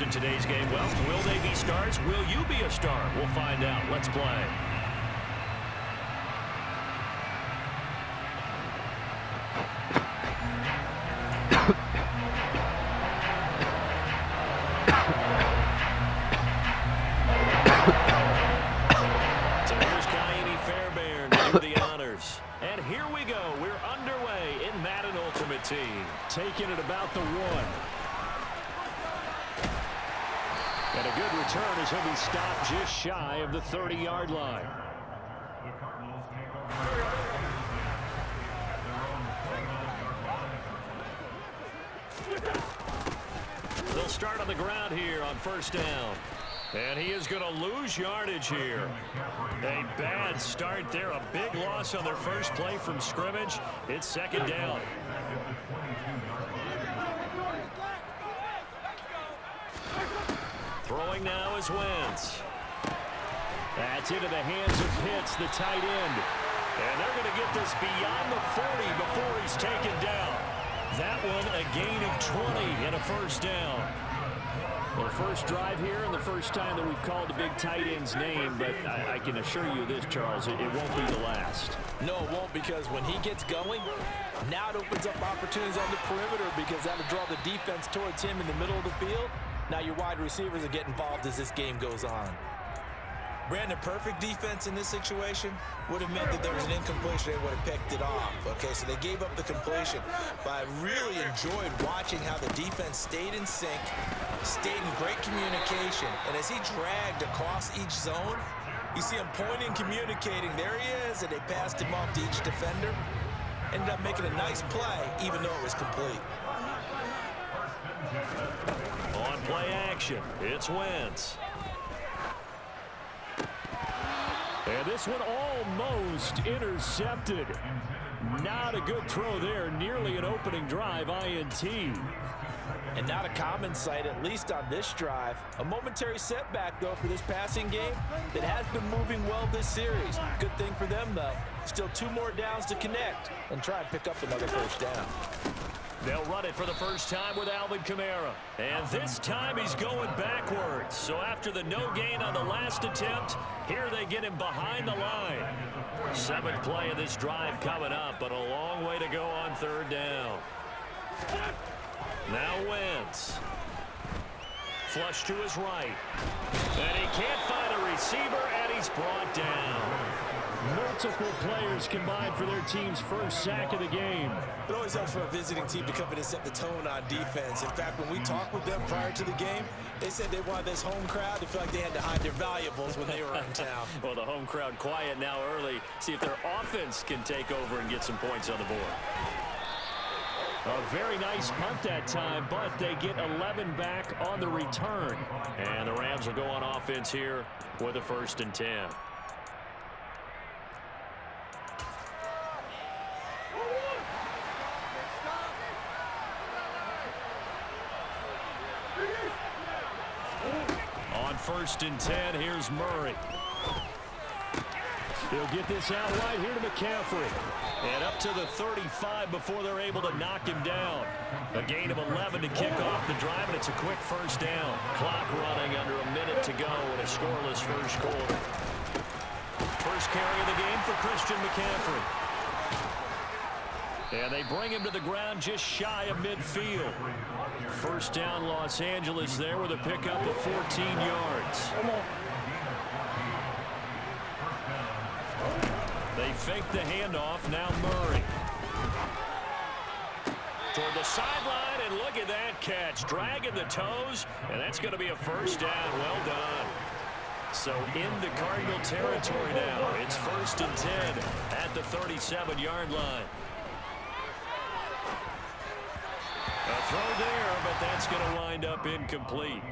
stars in today's game. Well, will they be stars? Will you be a star? We'll find out. Let's play. So here's Kiyomi Fairbairn to do the honors. And here we go. We're underway in Madden Ultimate Team. Taking it about the 1. And a good return as he'll be stopped just shy of the 30-yard line. They'll start on the ground here on first down. And he is going to lose yardage here. A bad start there. A big loss on their first play from scrimmage. It's second down. Throwing now is Wentz. That's into the hands of Pitts, the tight end. And they're going to get this beyond the 40 before he's taken down. That one a gain of 20 and a first down. Well, first drive here and the first time that we've called the big tight end's name, but I can assure you this, Charles, it won't be the last. No, it won't, because when he gets going, now it opens up opportunities on the perimeter because that'll draw the defense towards him in the middle of the field. Now your wide receivers are getting involved as this game goes on. Brandon, perfect defense in this situation would have meant that there was an incompletion. They would have picked it off. Okay, so they gave up the completion. But I really enjoyed watching how the defense stayed in sync, stayed in great communication. And as he dragged across each zone, you see him pointing, communicating. There he is, and they passed him off to each defender. Ended up making a nice play, even though it was complete. On play action, it's Wentz. And this one almost intercepted. Not a good throw there. Nearly an opening drive INT. And not a common sight, at least on this drive. A momentary setback, though, for this passing game that has been moving well this series. Good thing for them, though. Still 2 more downs to connect and try and pick up another first down. They'll run it for the first time with Alvin Kamara. And this time he's going backwards. So after the no gain on the last attempt, here they get him behind the line. 7th play of this drive coming up, but a long way to go on third down. Now Wentz. Flush to his right. And he can't find a receiver, and he's brought down. Multiple players combined for their team's first sack of the game. It always helps for a visiting team to come in and set the tone on defense. In fact, when we talked with them prior to the game, they said they wanted this home crowd to feel like they had to hide their valuables when they were in town. Well, the home crowd quiet now early. See if their offense can take over and get some points on the board. A very nice punt that time, but they get 11 back on the return. And the Rams will go on offense here with a 1st and 10. On 1st and 10, here's Murray. He'll get this out right here to McCaffrey. And up to the 35 before they're able to knock him down. A gain of 11 to kick off the drive, and it's a quick first down. Clock running under a minute to go in a scoreless first quarter. First carry of the game for Christian McCaffrey. And they bring him to the ground just shy of midfield. First down Los Angeles there with a pickup of 14 yards. They fake the handoff. Now Murray. Toward the sideline, and look at that catch. Dragging the toes, and that's going to be a first down. Well done. So into Cardinal territory now. It's 1st and 10 at the 37-yard line. A throw there, but that's going to wind up incomplete.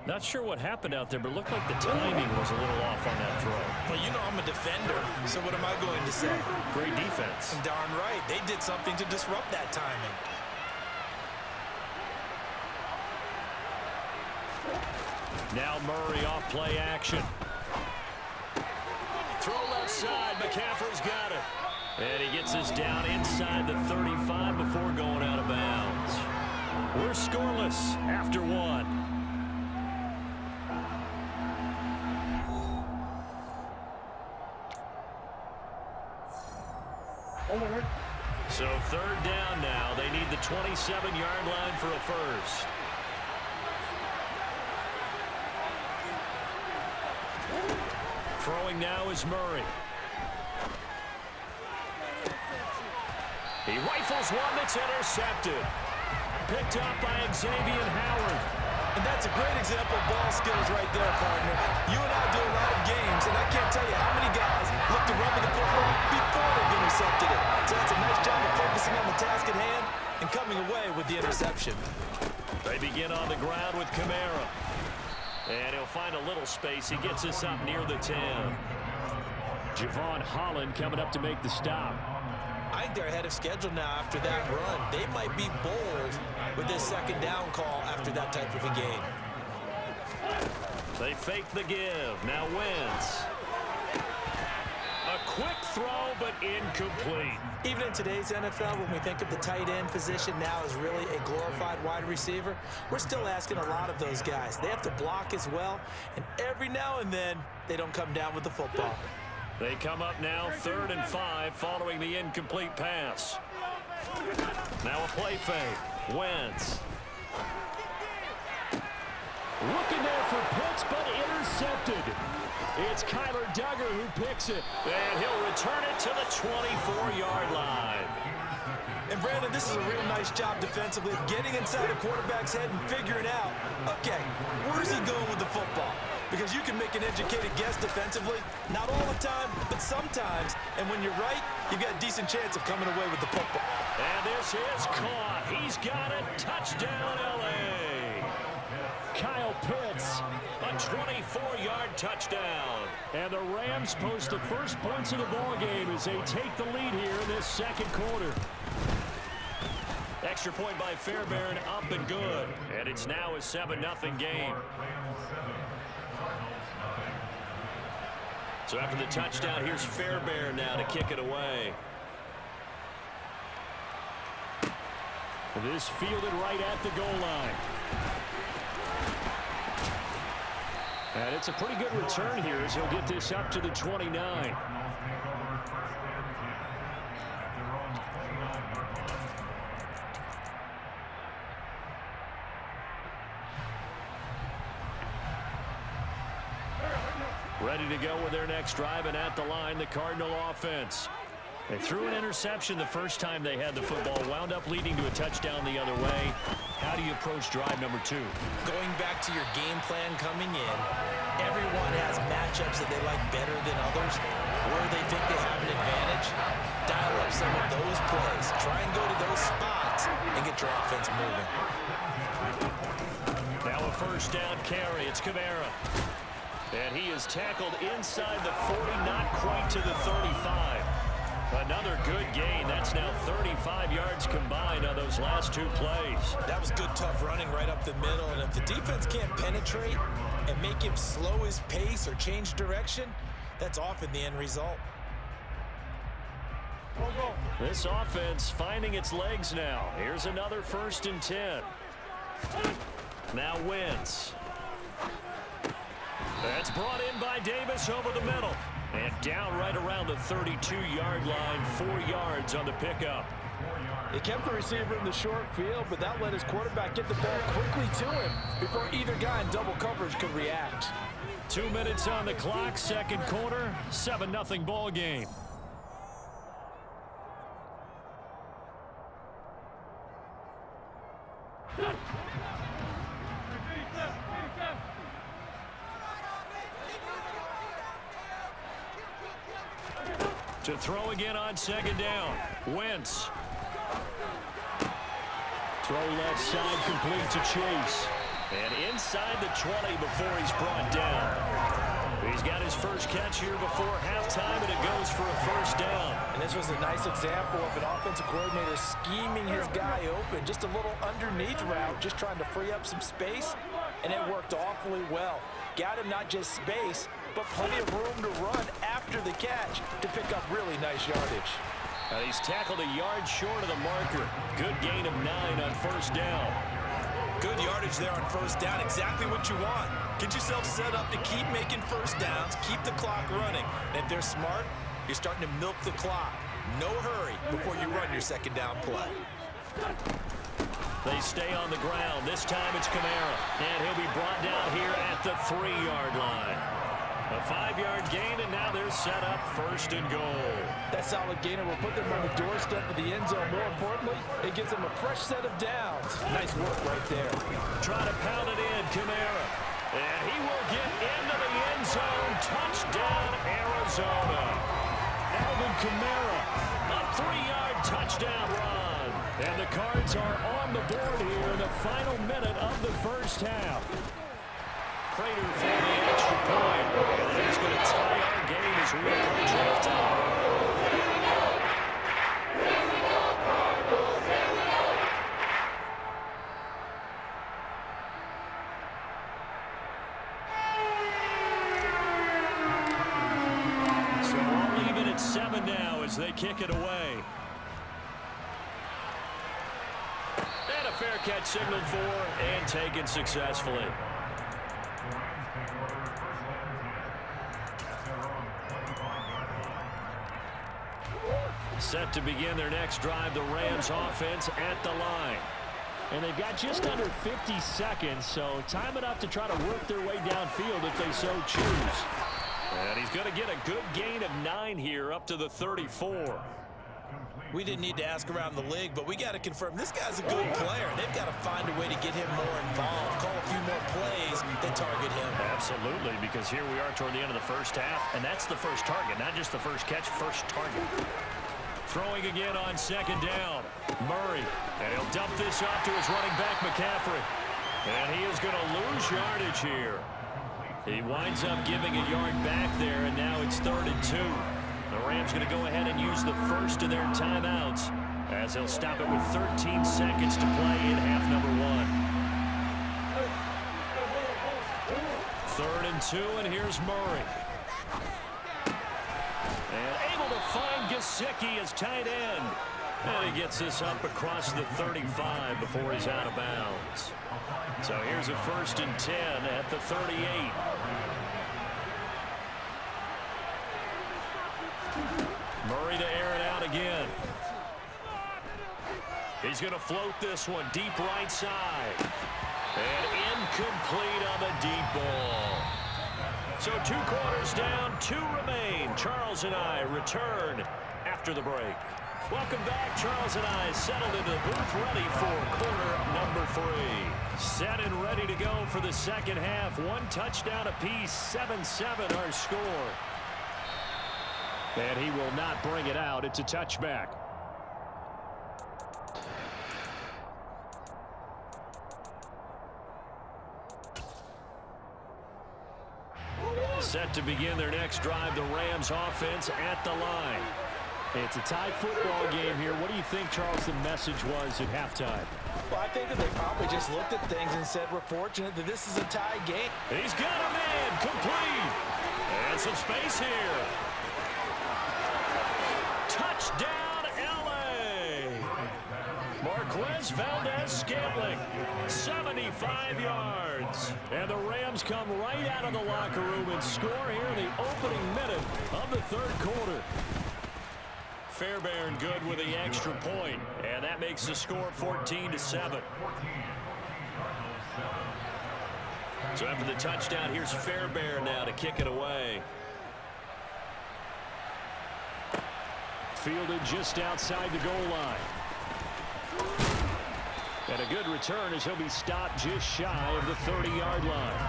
Not sure what happened out there, but it looked like the timing was a little off on that throw. Well, you know I'm a defender, so what am I going to say? Great defense. Darn right. They did something to disrupt that timing. Now Murray off play action. Throw left side. McCaffrey's got it. And he gets us down inside the 35 before going out of bounds. We're scoreless after 1. So third down now. They need the 27-yard line for a first. Throwing now is Murray. He rifles one that's intercepted. Picked up by Xavier Howard. And that's a great example of ball skills right there, partner. You and I do a lot of games, and I can't tell you how many guys look to run with the football before they've intercepted it. So that's a nice job of focusing on the task at hand and coming away with the interception. They begin on the ground with Kamara. And he'll find a little space. He gets us up near the 10. Javon Holland coming up to make the stop. I think they're ahead of schedule now after that run. They might be bold with this second down call after that type of a game. They fake the give. Now Wentz. A quick throw, but incomplete. Even in today's NFL, when we think of the tight end position now as really a glorified wide receiver, we're still asking a lot of those guys. They have to block as well, and every now and then, they don't come down with the football. They come up now 3rd and 5 following the incomplete pass. Now a play fake. Wentz. Looking there for Pitts, but intercepted. It's Kyler Duggar who picks it. And he'll return it to the 24-yard line. And Brandon, this is a real nice job defensively of getting inside a quarterback's head and figuring out, okay, where's he going with the football? Because you can make an educated guess defensively, not all the time, but sometimes. And when you're right, you've got a decent chance of coming away with the football. And this is caught. He's got it. Touchdown, L.A. Kyle Pitts, a 24-yard touchdown. And the Rams post the first points of the ballgame as they take the lead here in this second quarter. Extra point by Fairbairn, up and good. And it's now a 7-0 game. So after the touchdown, here's Fairbairn now to kick it away. This fielded right at the goal line. And it's a pretty good return here as he'll get this up to the 29. Ready to go with their next drive, and at the line, the Cardinal offense. They threw an interception the first time they had the football, wound up leading to a touchdown the other way. How do you approach drive number 2? Going back to your game plan coming in, everyone has matchups that they like better than others, where they think they have an advantage. Dial up some of those plays. Try and go to those spots and get your offense moving. Now a first down carry. It's Kamara. And he is tackled inside the 40, not quite to the 35. Another good gain. That's now 35 yards combined on those last 2 plays. That was good, tough running right up the middle. And if the defense can't penetrate and make him slow his pace or change direction, that's often the end result. This offense finding its legs now. Here's another 1st and 10. Now Wentz. That's brought in by Davis over the middle. And down right around the 32-yard line, 4 yards on the pickup. They kept the receiver in the short field, but that let his quarterback get the ball quickly to him before either guy in double coverage could react. 2 minutes on the clock, second quarter, 7-0 ball game. To throw again on second down. Wentz. Throw left side complete to Chase. And inside the 20 before he's brought down. He's got his first catch here before halftime, and it goes for a first down. And this was a nice example of an offensive coordinator scheming his guy open. Just a little underneath route, just trying to free up some space, and it worked awfully well. Got him not just space, but plenty of room to run after the catch to pick up really nice yardage. He's tackled a yard short of the marker. Good gain of 9 on first down. Good yardage there on first down. Exactly what you want. Get yourself set up to keep making first downs, keep the clock running. And if they're smart, you're starting to milk the clock. No hurry before you run your second down play. They stay on the ground. This time it's Kamara. And he'll be brought down here at the 3-yard line. A 5-yard gain, and now they're set up 1st and goal. That solid gainer will put them on the doorstep of the end zone. More importantly, it gives them a fresh set of downs. Nice work right there. Try to pound it in, Kamara. And he will get into the end zone. Touchdown, Arizona. Alvin Kamara, a 3-yard touchdown run. And the Cards are on the board here in the final minute of the first half. Prater for the extra point. And that is going to tie our game as we approach halftime. So we're even at 7 now as they kick it away. And a fair catch signaled for and taken successfully. Set to begin their next drive, the Rams offense at the line. And they've got just under 50 seconds, so time enough to try to work their way downfield if they so choose. And he's going to get a good gain of 9 here up to the 34. We didn't need to ask around the league, but we got to confirm this guy's a good player. They've got to find a way to get him more involved, call a few more plays that target him. Absolutely, because here we are toward the end of the first half, and that's the first target, not just the first catch, first target. Throwing again on 2nd down. Murray, and he'll dump this off to his running back, McCaffrey. And he is going to lose yardage here. He winds up giving a yard back there, and now it's 3rd and 2. The Rams going to go ahead and use the first of their timeouts as they'll stop it with 13 seconds to play in half number 1. 3rd and 2, and here's Murray. And able to find Gesicki as tight end. And he gets this up across the 35 before he's out of bounds. So here's a 1st and 10 at the 38. Murray to air it out again. He's going to float this one deep right side. And incomplete on the deep ball. So 2 quarters down, 2 remain. Charles and I return after the break. Welcome back. Charles and I settled into the booth, ready for quarter number 3. Set and ready to go for the second half. 1 touchdown apiece, 7-7 our score. And he will not bring it out. It's a touchback. Set to begin their next drive, the Rams offense at the line. It's a tie football game here. What do you think, Charles, the message was at halftime? Well, I think that they probably just looked at things and said, we're fortunate that this is a tie game. He's got a man, complete. And some space here. Touchdown, L.A. Marquez Valdez-Scantling, 75 yards. And the Rams come right out of the locker room and score here in the opening minute of the 3rd quarter. Fairbairn good with the extra point, and that makes the score 14-7. So after the touchdown, here's Fairbairn now to kick it away. Fielded just outside the goal line. And a good return as he'll be stopped just shy of the 30-yard line.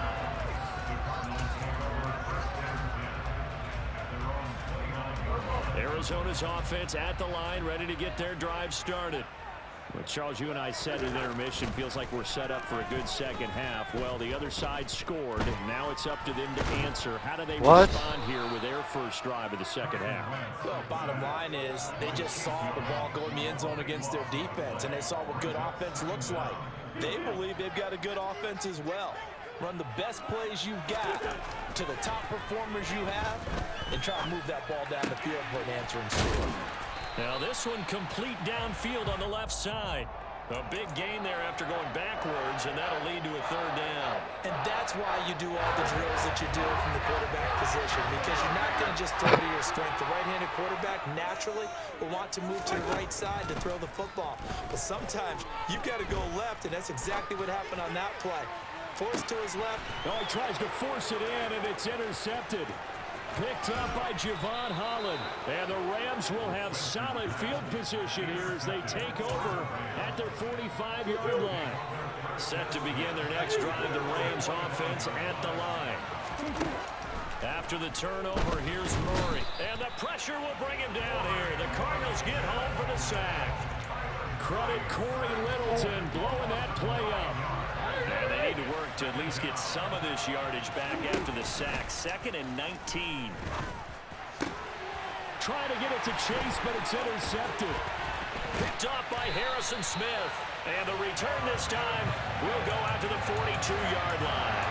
Arizona's offense at the line, ready to get their drive started. Well, Charles, you and I said at intermission, feels like we're set up for a good second half. Well, the other side scored, and now it's up to them to answer. How do they respond here with their first drive of the second half? Well, bottom line is they just saw the ball go in the end zone against their defense, and they saw what good offense looks like. They believe they've got a good offense as well. Run the best plays you've got to the top performers you have, and try to move that ball down the field for an answering score. Now this one complete downfield on the left side. A big gain there after going backwards, and that'll lead to a third down. And that's why you do all the drills that you do from the quarterback position, because you're not going to just throw to your strength. The right-handed quarterback naturally will want to move to the right side to throw the football. But sometimes you've got to go left, and that's exactly what happened on that play. Forced to his left. Oh, he tries to force it in, and it's intercepted. Picked up by Javon Holland. And the Rams will have solid field position here as they take over at their 45-yard line. Set to begin their next drive, the Rams offense at the line. After the turnover, here's Murray. And the pressure will bring him down here. The Cardinals get home for the sack. Credit Corey Littleton blowing that play up. And they need to work to at least get some of this yardage back after the sack. 2nd and 19. Trying to get it to Chase, but it's intercepted. Picked up by Harrison Smith. And the return this time will go out to the 42-yard line.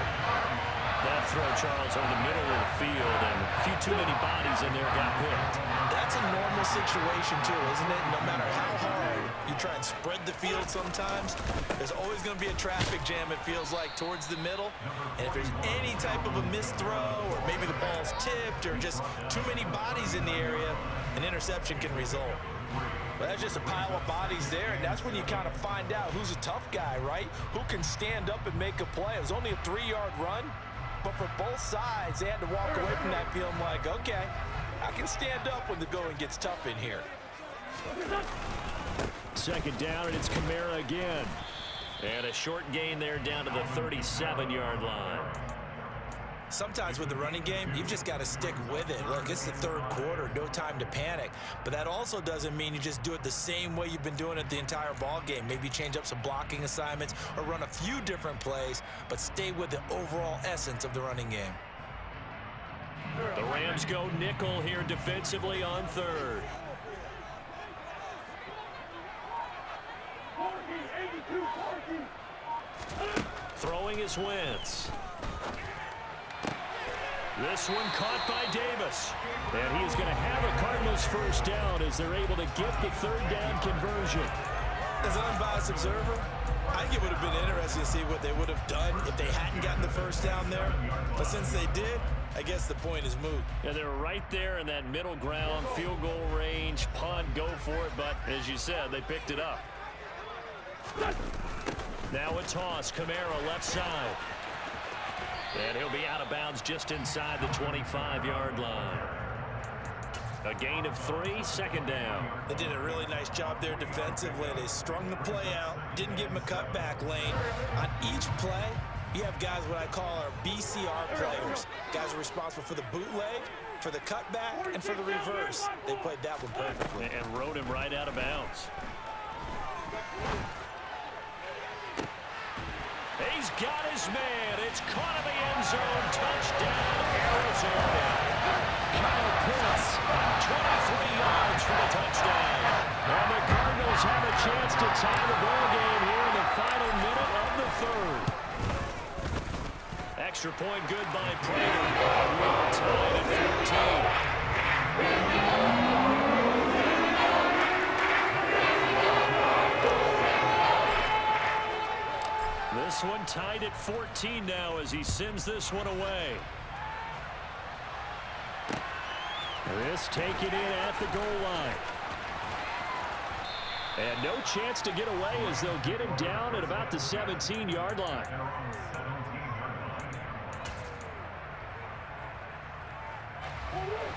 That throw, Charles, over the middle of the field, and a few too many bodies in there got picked. That's a normal situation, too, isn't it? No matter how hard you try and spread the field sometimes, there's always going to be a traffic jam, it feels like, towards the middle. And if there's any type of a missed throw, or maybe the ball's tipped, or just too many bodies in the area, an interception can result. But that's just a pile of bodies there, and that's when you kind of find out who's a tough guy, right? Who can stand up and make a play. It was only a 3-yard run, but for both sides, they had to walk away from that feeling like, okay, I can stand up when the going gets tough in here. 2nd down, and it's Kamara again. And a short gain there down to the 37-yard line. Sometimes with the running game, you've just got to stick with it. Look, it's the 3rd quarter, no time to panic. But that also doesn't mean you just do it the same way you've been doing it the entire ball game. Maybe change up some blocking assignments or run a few different plays, but stay with the overall essence of the running game. The Rams go nickel here defensively on 3rd. Throwing is Wentz. This one caught by Davis. And he's going to have a Cardinals first down as they're able to get the 3rd down conversion. As an unbiased observer, I think it would have been interesting to see what they would have done if they hadn't gotten the first down there. But since they did, I guess the point is moot. Yeah, they're right there in that middle ground, field goal range, punt, go for it. But as you said, they picked it up. Now a toss, Kamara left side. And he'll be out of bounds just inside the 25-yard line. A gain of 3, 2nd down. They did a really nice job there defensively. They strung the play out, didn't give him a cutback lane. On each play, you have guys what I call our BCR players. Guys are responsible for the bootleg, for the cutback, and for the reverse. They played that one perfectly. And rode him right out of bounds. He's got his man. It's caught in the end zone. Touchdown, Arizona. Kyle Pitts, 23 yards for the touchdown. And the Cardinals have a chance to tie the ball game here in the final minute of the 3rd. Extra point good by Prater. We are tied at 14. This one tied at 14 now as he sends this one away. This taken in at the goal line. And no chance to get away as they'll get him down at about the 17-yard line.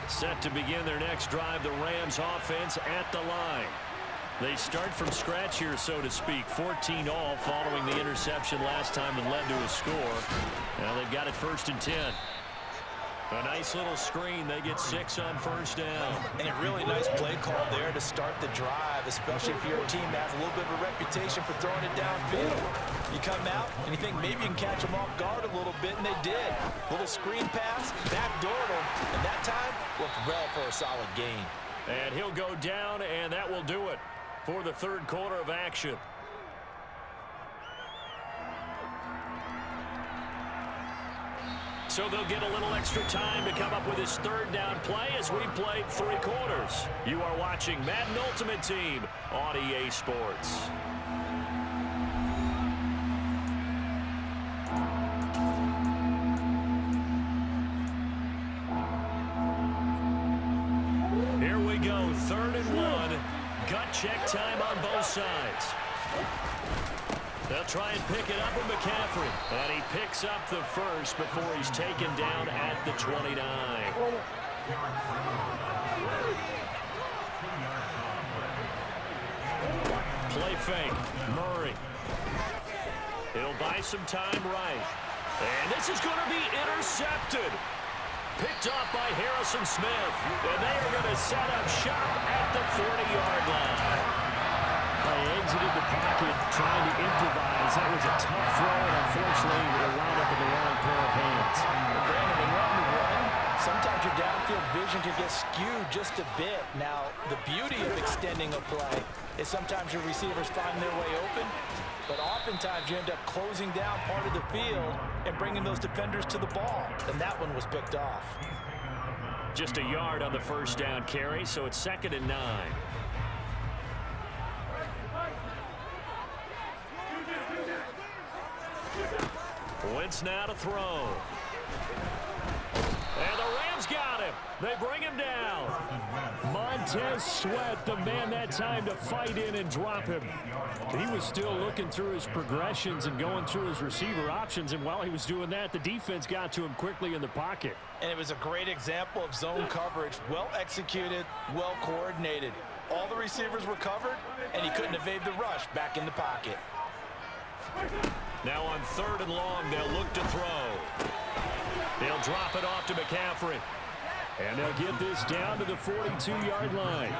Set to begin their next drive, the Rams offense at the line. They start from scratch here, so to speak. 14 all following the interception last time that led to a score. Now they've got it 1st and 10. A nice little screen. They get 6 on 1st down. And a really nice play call there to start the drive, especially if you're a team that has a little bit of a reputation for throwing it downfield. You come out and you think maybe you can catch them off guard a little bit, and they did. Little screen pass, backdoored them, and that time worked well for a solid gain. And he'll go down, and that will do it for the 3rd quarter of action. So they'll get a little extra time to come up with his 3rd down play as we've played 3 quarters. You are watching Madden Ultimate Team on EA Sports. Gut check time on both sides. They'll try and pick it up with McCaffrey. And he picks up the first before he's taken down at the 29. Play fake. Murray. He'll buy some time right. And this is going to be intercepted. Picked off by Harrison Smith. And they are going to set up shop at the 40-yard line. They exited the pocket trying to improvise. That was a tough throw, and unfortunately, it wound up in the wrong pair of hands. Brandon, when you're on the run, sometimes your downfield vision can get skewed just a bit. Now, the beauty of extending a play is sometimes your receivers find their way open, but oftentimes you end up closing down part of the field and bringing those defenders to the ball, and that one was picked off. Just a yard on the first down carry, so it's 2nd and 9. Wentz now to throw. And the Rams got him. They bring him down. Montez Sweat, the man that time to fight in and drop him. He was still looking through his progressions and going through his receiver options, and while he was doing that, the defense got to him quickly in the pocket. And it was a great example of zone coverage. Well executed, well coordinated. All the receivers were covered, and he couldn't evade the rush back in the pocket. Now on 3rd and long, they'll look to throw. They'll drop it off to McCaffrey. And they'll get this down to the 42-yard line.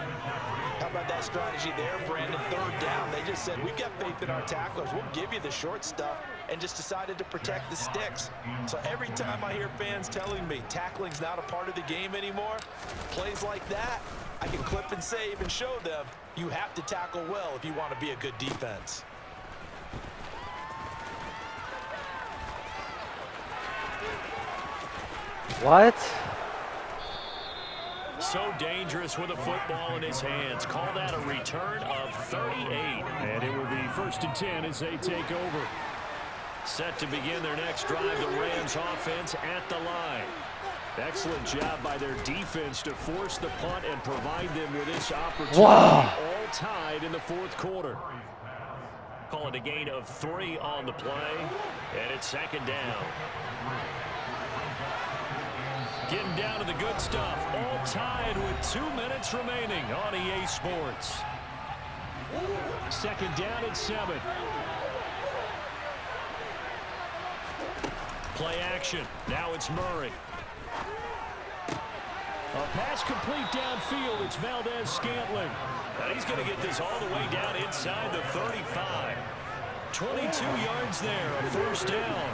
How about that strategy there, Brandon? 3rd down. They just said, we've got faith in our tacklers. We'll give you the short stuff, and just decided to protect the sticks. So every time I hear fans telling me tackling's not a part of the game anymore, plays like that, I can clip and save and show them you have to tackle well if you want to be a good defense. What? So dangerous with a football in his hands. Call that a return of 38. And it will be 1st and 10 as they take over. Set to begin their next drive, the Rams offense at the line. Excellent job by their defense to force the punt and provide them with this opportunity. Wow. All tied in the 4th quarter. Call it a gain of 3 on the play. And it's 2nd down. Getting down to the good stuff. All tied with 2 minutes remaining on EA Sports. 2nd down at 7. Play action. Now it's Murray. A pass complete downfield. It's Valdez-Scantling. And he's going to get this all the way down inside the 35. 22 yards there, a 1st down.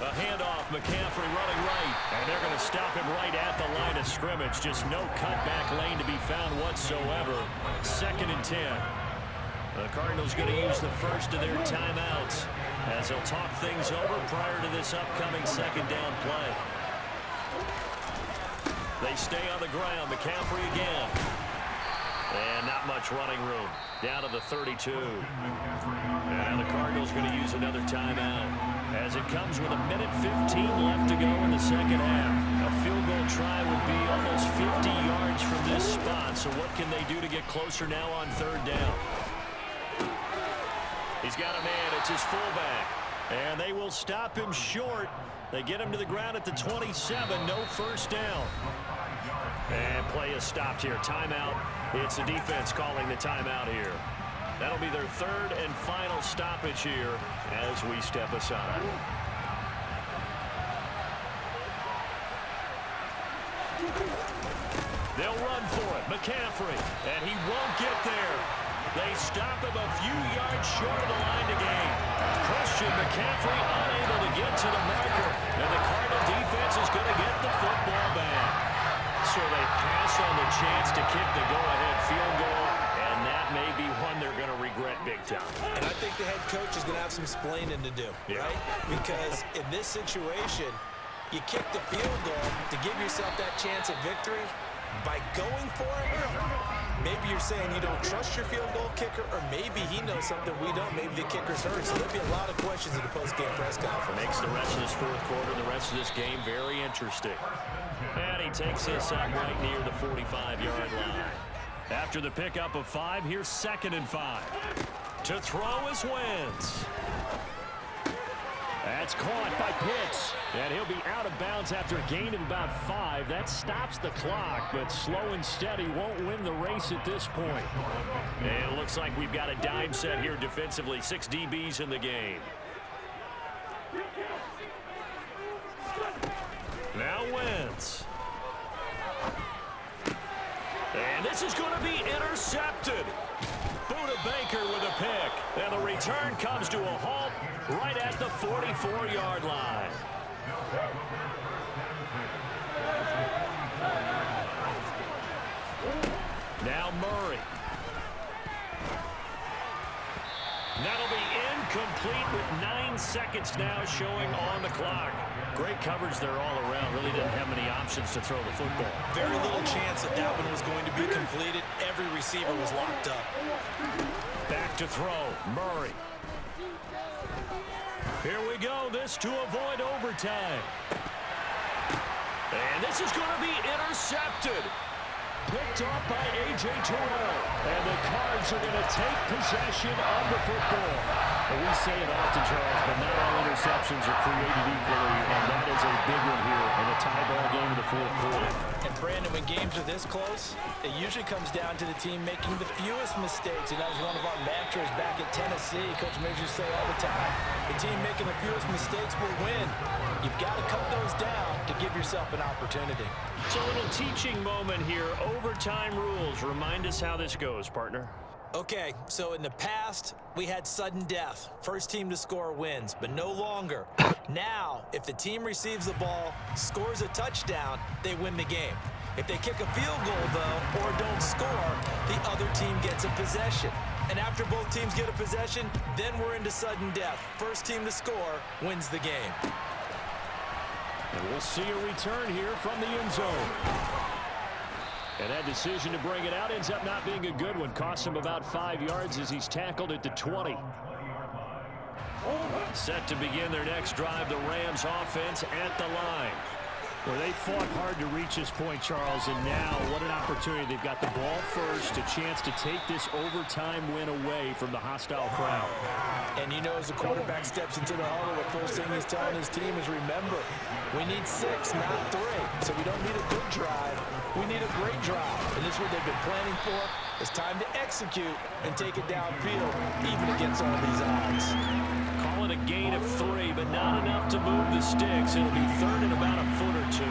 A handoff, McCaffrey running right, and they're going to stop him right at the line of scrimmage. Just no cutback lane to be found whatsoever. 2nd and 10. The Cardinals going to use the first of their timeouts as they'll talk things over prior to this upcoming 2nd down play. They stay on the ground. McCaffrey again. And not much running room. Down to the 32. And the Cardinals going to use another timeout as it comes with 1:15 left to go in the 2nd half. A field goal try would be almost 50 yards from this spot. So what can they do to get closer now on 3rd down? He's got a man. It's his fullback. And they will stop him short. They get him to the ground at the 27. No 1st down. And play is stopped here. Timeout. It's the defense calling the timeout here. That'll be their 3rd and final stoppage here as we step aside. They'll run for it. McCaffrey. And he won't get there. They stop him a few yards short of the line to gain. Christian McCaffrey unable to get to the marker. And the Cardinal defense is going to get the football back. So they pass on the chance to kick the go-ahead field goal, and that may be one they're going to regret big time. And I think the head coach is going to have some explaining to do, right? Because in this situation, you kick the field goal to give yourself that chance at victory. By going for it, Maybe you're saying you don't trust your field goal kicker, or maybe he knows something we don't. Maybe the kicker's hurt. So there'll be a lot of questions in the post-game press conference. Makes the rest of this fourth quarter, the rest of this game very interesting. And he takes this up right near the 45-yard line. After the pickup of 5, here's 2nd and 5. To throw is Wentz. That's caught by Pitts. And he'll be out of bounds after a gain of about 5. That stops the clock, but slow and steady won't win the race at this point. And it looks like we've got a dime set here defensively. 6 DBs in the game. Now Wentz. And this is going to be intercepted. Budda Baker with a pick. And the return comes to a halt right at the 44-yard line. Now Murray. That'll be incomplete with 9 seconds now showing on the clock. Great coverage there all around. Really didn't have many options to throw the football. Very little chance that that one was going to be completed. Every receiver was locked up. Back to throw. Murray. Here we go. This to avoid overtime. And this is going to be intercepted. Picked off by A.J. Terrell. And the Cards are going to take possession of the football. And we say it often, Charles, but not all interceptions are created equally, and that is a big one here in a tie ball game in the fourth quarter. And Brandon, when games are this close, it usually comes down to the team making the fewest mistakes, and that was one of our mantras back at Tennessee. Coach Majors used to say all the time, the team making the fewest mistakes will win. You've got to cut those down to give yourself an opportunity. So a little teaching moment here. Overtime rules. Remind us how this goes, partner. Okay, so in the past, we had sudden death. First team to score wins, but no longer. Now, if the team receives the ball, scores a touchdown, they win the game. If they kick a field goal, though, or don't score, the other team gets a possession. And after both teams get a possession, then we're into sudden death. First team to score wins the game. And we'll see a return here from the end zone. And that decision to bring it out ends up not being a good one. Costs him about 5 yards as he's tackled at the 20. Set to begin their next drive, the Rams offense at the line. Well, they fought hard to reach this point, Charles, and now what an opportunity. They've got the ball first, a chance to take this overtime win away from the hostile crowd. And you know, as the quarterback steps into the huddle, the first thing he's telling his team is, remember, we need 6, not 3. So we don't need a good drive. We need a great drive. And this is what they've been planning for. It's time to execute and take it downfield, even against all these odds. Call it a gain of 3, but not enough to move the sticks. It'll be third and about a foot or 2.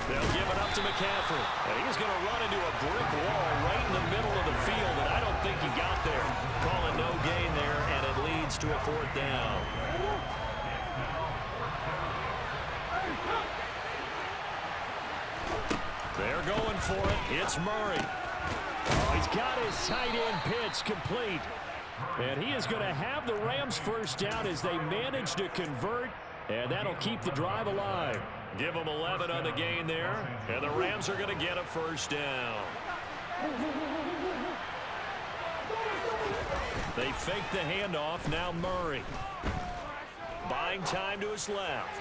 They'll give it up to McCaffrey. And he's going to run into a brick wall right in the middle of the field, and I don't think he got there. Calling no gain there, and it leads to a 4th down. They're going for it. It's Murray. Oh, he's got his tight end pitch complete. And he is going to have the Rams first down as they manage to convert, and that'll keep the drive alive. Give them 11 on the gain there, and the Rams are going to get a first down. They fake the handoff. Now Murray. Buying time to his left.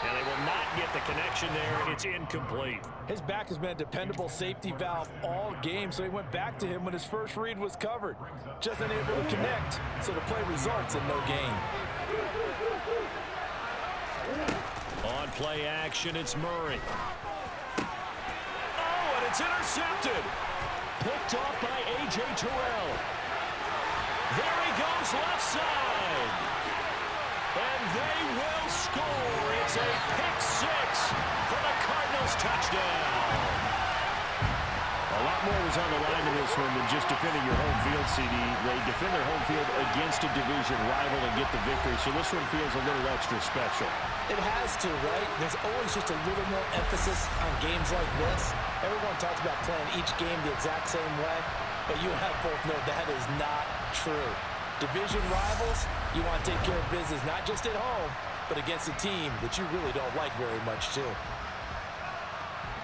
And they will not get the connection there. It's incomplete. His back has been a dependable safety valve all game, so he went back to him when his first read was covered. Just unable to connect, so the play results in no gain. On play action, it's Murray. Oh, and it's intercepted. Picked off by A.J. Terrell. There he goes left side. And they will score. It's a pick 6 for the Cardinals touchdown. A lot more was on the line in this one than just defending your home field, CD. They defend their home field against a division rival and get the victory, so this one feels a little extra special. It has to, right? There's always just a little more emphasis on games like this. Everyone talks about playing each game the exact same way, but you and I both know that is not true. Division rivals, you want to take care of business not just at home, but against a team that you really don't like very much too.